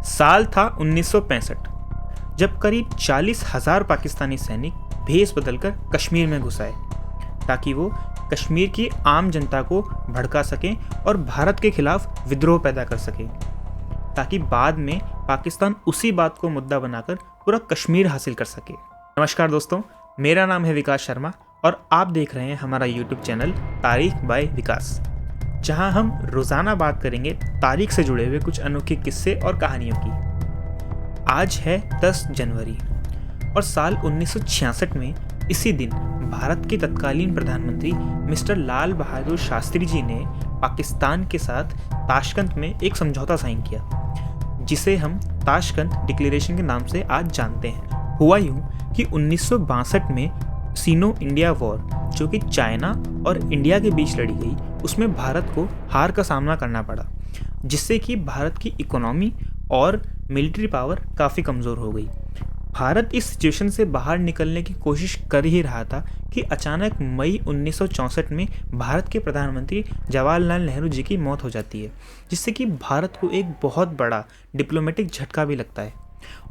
साल था 1965, जब करीब 40,000 पाकिस्तानी सैनिक भेष बदलकर कश्मीर में घुस आए ताकि वो कश्मीर की आम जनता को भड़का सकें और भारत के खिलाफ विद्रोह पैदा कर सकें, ताकि बाद में पाकिस्तान उसी बात को मुद्दा बनाकर पूरा कश्मीर हासिल कर सके। नमस्कार दोस्तों, मेरा नाम है विकास शर्मा और आप देख रहे हैं हमारा YouTube चैनल तारीख बाय विकास, जहां हम रोज़ाना बात करेंगे तारीख से जुड़े हुए कुछ अनोखे किस्से और कहानियों की। आज है 10 जनवरी और साल 1966 में इसी दिन भारत के तत्कालीन प्रधानमंत्री मिस्टर लाल बहादुर शास्त्री जी ने पाकिस्तान के साथ ताशकंद में एक समझौता साइन किया, जिसे हम ताशकंद डिक्लेरेशन के नाम से आज जानते हैं। हुआ यूं कि 1962 में सीनो इंडिया वॉर, जो कि चाइना और इंडिया के बीच लड़ी गई, उसमें भारत को हार का सामना करना पड़ा, जिससे कि भारत की इकोनॉमी और मिलिट्री पावर काफ़ी कमज़ोर हो गई। भारत इस सिचुएशन से बाहर निकलने की कोशिश कर ही रहा था कि अचानक मई 1964 में भारत के प्रधानमंत्री जवाहरलाल नेहरू जी की मौत हो जाती है, जिससे कि भारत को एक बहुत बड़ा डिप्लोमेटिक झटका भी लगता है।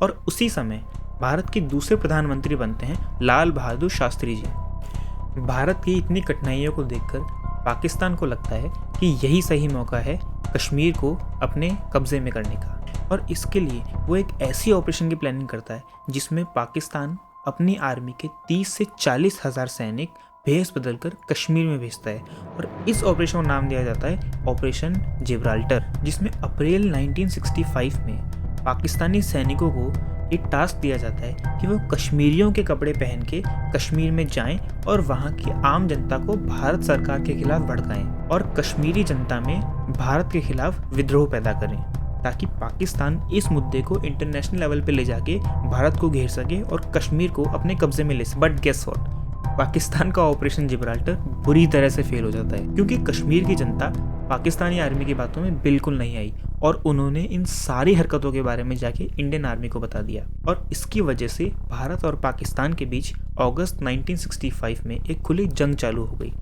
और उसी समय भारत के दूसरे प्रधानमंत्री बनते हैं लाल बहादुर शास्त्री जी। भारत की इतनी कठिनाइयों को देखकर पाकिस्तान को लगता है कि यही सही मौका है कश्मीर को अपने कब्जे में करने का, और इसके लिए वो एक ऐसी ऑपरेशन की प्लानिंग करता है जिसमें पाकिस्तान अपनी आर्मी के 30 से 40 हज़ार सैनिक भेष बदलकर कश्मीर में भेजता है। और इस ऑपरेशन को नाम दिया जाता है ऑपरेशन जिब्राल्टर, जिसमें अप्रैल 1965 में पाकिस्तानी सैनिकों को एक टास्क दिया जाता है कि वो कश्मीरियों के कपड़े पहन के कश्मीर में जाएं और वहाँ की आम जनता को भारत सरकार के खिलाफ भड़काएं और कश्मीरी जनता में भारत के खिलाफ विद्रोह पैदा करें, ताकि पाकिस्तान इस मुद्दे को इंटरनेशनल लेवल पे ले जाके भारत को घेर सके और कश्मीर को अपने कब्जे में ले सके। बट गेस व्हाट, पाकिस्तान का ऑपरेशन जिब्राल्टर बुरी तरह से फेल हो जाता है, क्योंकि कश्मीर की जनता पाकिस्तानी आर्मी की बातों में बिल्कुल नहीं आई और उन्होंने इन सारी हरकतों के बारे में जाके इंडियन आर्मी को बता दिया। और इसकी वजह से भारत और पाकिस्तान के बीच अगस्त 1965 में एक खुली जंग चालू हो गई।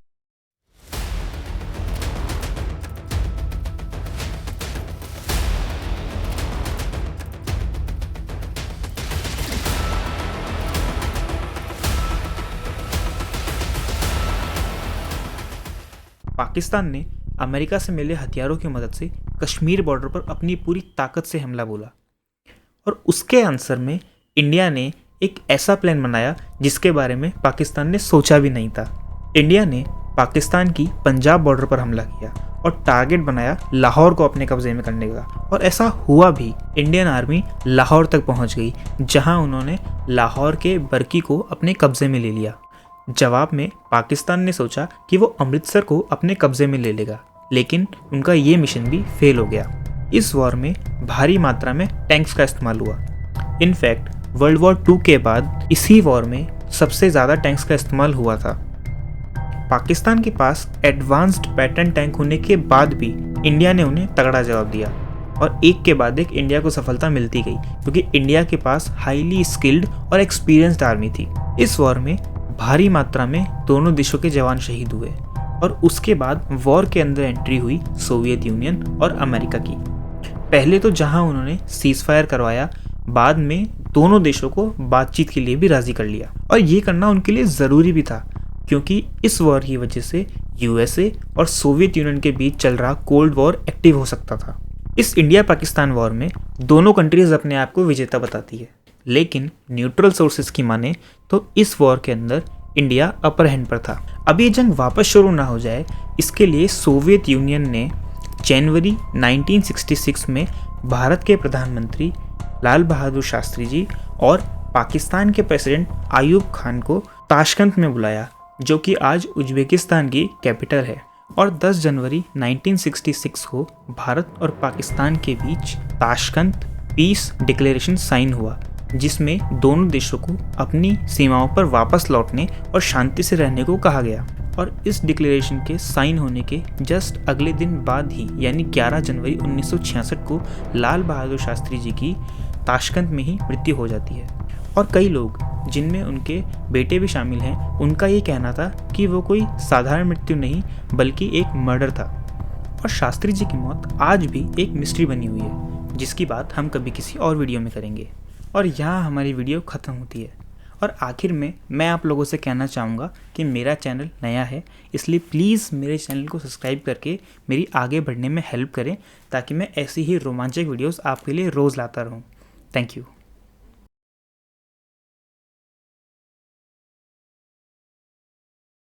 पाकिस्तान ने अमेरिका से मिले हथियारों की मदद से कश्मीर बॉर्डर पर अपनी पूरी ताकत से हमला बोला, और उसके आंसर में इंडिया ने एक ऐसा प्लान बनाया जिसके बारे में पाकिस्तान ने सोचा भी नहीं था। इंडिया ने पाकिस्तान की पंजाब बॉर्डर पर हमला किया और टारगेट बनाया लाहौर को अपने कब्जे में करने का, और ऐसा हुआ भी। इंडियन आर्मी लाहौर तक पहुंच गई, जहां उन्होंने लाहौर के बरकी को अपने कब्जे में ले लिया। जवाब में पाकिस्तान ने सोचा कि वो अमृतसर को अपने कब्जे में ले लेगा, लेकिन उनका ये मिशन भी फेल हो गया। इस वॉर में भारी मात्रा में टैंक्स का इस्तेमाल हुआ। इनफैक्ट वर्ल्ड वॉर 2 के बाद इसी वॉर में सबसे ज़्यादा टैंक्स का इस्तेमाल हुआ था। पाकिस्तान के पास एडवांस्ड पैटर्न टैंक होने के बाद भी इंडिया ने उन्हें तगड़ा जवाब दिया, और एक के बाद एक इंडिया को सफलता मिलती गई, क्योंकि इंडिया के पास हाईली स्किल्ड और एक्सपीरियंस्ड आर्मी थी। इस वॉर में भारी मात्रा में दोनों देशों के जवान शहीद हुए, और उसके बाद वॉर के अंदर एंट्री हुई सोवियत यूनियन और अमेरिका की। पहले तो जहां उन्होंने सीज फायर करवाया, बाद में दोनों देशों को बातचीत के लिए भी राजी कर लिया, और ये करना उनके लिए ज़रूरी भी था, क्योंकि इस वॉर की वजह से यूएसए और सोवियत यूनियन के बीच चल रहा कोल्ड वॉर एक्टिव हो सकता था। इस इंडिया पाकिस्तान वॉर में दोनों कंट्रीज अपने आप को विजेता बताती है, लेकिन न्यूट्रल सोर्सेज की माने तो इस वॉर के अंदर इंडिया अपर हैंड पर था। अब ये जंग वापस शुरू ना हो जाए, इसके लिए सोवियत यूनियन ने जनवरी 1966 में भारत के प्रधानमंत्री लाल बहादुर शास्त्री जी और पाकिस्तान के प्रेसिडेंट आयूब खान को ताशकंद में बुलाया, जो कि आज उज्बेकिस्तान की कैपिटल है। और 10 जनवरी 1966 को भारत और पाकिस्तान के बीच ताशकंद पीस डिक्लेरेशन साइन हुआ, जिसमें दोनों देशों को अपनी सीमाओं पर वापस लौटने और शांति से रहने को कहा गया। और इस डिक्लेरेशन के साइन होने के जस्ट अगले दिन बाद ही, यानी 11 जनवरी 1966 को लाल बहादुर शास्त्री जी की ताशकंद में ही मृत्यु हो जाती है। और कई लोग, जिनमें उनके बेटे भी शामिल हैं, उनका ये कहना था कि वो कोई साधारण मृत्यु नहीं बल्कि एक मर्डर था। और शास्त्री जी की मौत आज भी एक मिस्ट्री बनी हुई है। जिसकी बात हम कभी किसी और वीडियो में करेंगे। और यहाँ हमारी वीडियो ख़त्म होती है। और आखिर में मैं आप लोगों से कहना चाहूँगा कि मेरा चैनल नया है, इसलिए प्लीज़ मेरे चैनल को सब्सक्राइब करके मेरी आगे बढ़ने में हेल्प करें, ताकि मैं ऐसी ही रोमांचक वीडियोस आपके लिए रोज़ लाता रहूँ। Thank you.